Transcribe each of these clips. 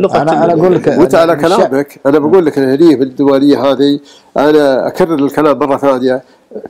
انا اقول لك وانت على كلامك انا بقول لك هني بالديوانيه هذه انا اكرر الكلام مره ثانيه.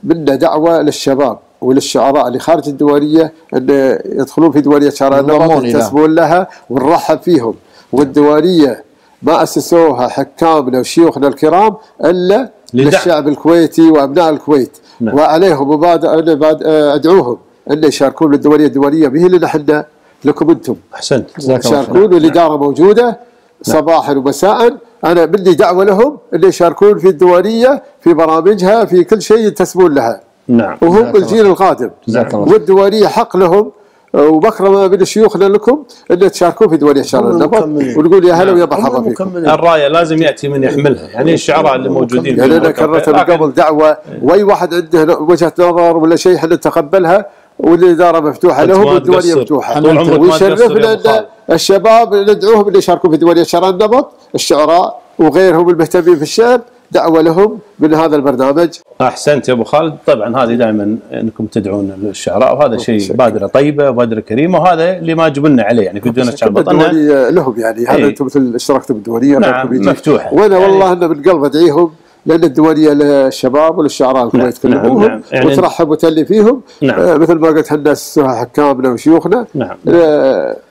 منا دعوه للشباب وللشعراء اللي خارج الديوانيه ان يدخلون في ديوانيه شعراء النبض ينتسبون لها ونرحب فيهم. والديوانيه ما اسسوها حكامنا وشيوخنا الكرام الا للشعب الكويتي وابناء الكويت. وعليهم ادعوهم ان يشاركون بالديوانيه به لنا احنا لكم انتم. احسنت. يشاركون والاداره موجوده صباحا ومساء. انا بدي دعوه لهم ان يشاركون في الديوانيه في برامجها في كل شيء ينتسبون لها. نعم. وهم الجيل القادم. والديوانيه حق لهم ومكرمه من شيوخنا لكم ان تشاركون في ديوانيه شعراء النبض ونقول يا هلا ويا مرحبا فيكم. الرايه لازم ياتي من يحملها، يعني الشعراء اللي موجودين. يعني انا كررت من قبل دعوه واي واحد عنده وجهه نظر ولا شيء احنا نتقبلها والاداره مفتوحه لهم والديوانيه مفتوحه. ويشرفنا ان الشباب ندعوهم ان يشاركوا في ديوانيه شعراء النبض، الشعراء وغيرهم المهتمين في الشعر دعوه لهم من هذا البرنامج. احسنت يا ابو خالد. طبعا هذه دائما انكم تدعون الشعراء وهذا شيء بادره طيبه وبادره كريمه وهذا اللي ما جبلنا عليه يعني في ديوانيه الشعراء الديوانيه لهم يعني هذا انتم مثل اشتركتوا بالديوانيه. نعم مفتوحه. وانا يعني والله انه من قلب ادعيهم لان الديوانيه للشباب وللشعراء الكويت كلهم. نعم. يعني وترحب وتلي فيهم. نعم. مثل ما قلت احنا اسسوها حكامنا وشيوخنا. نعم.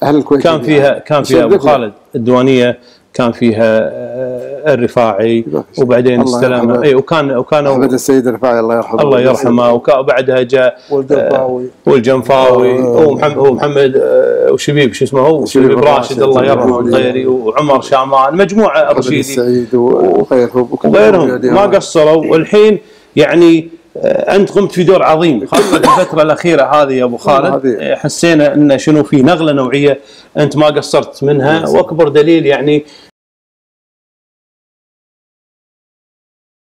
اهل الكويت كان فيها ابو خالد الديوانيه كان فيها الرفاعي وبعدين السلامه. اي وكان احمد السيد الرفاعي الله يرحمه. الله يرحمه. وبعدها جاء والجنفاوي ومحمد وشبيب شو اسمه هو شبيب راشد الله يرحمه الغيري وعمر شامان مجموعه رشيدي السعيد وغيرهم ما قصروا. والحين يعني انت قمت في دور عظيم خاصه في الفتره الاخيره هذه يا ابو خالد. حسينا ان شنو في نغله نوعيه انت ما قصرت منها. واكبر دليل يعني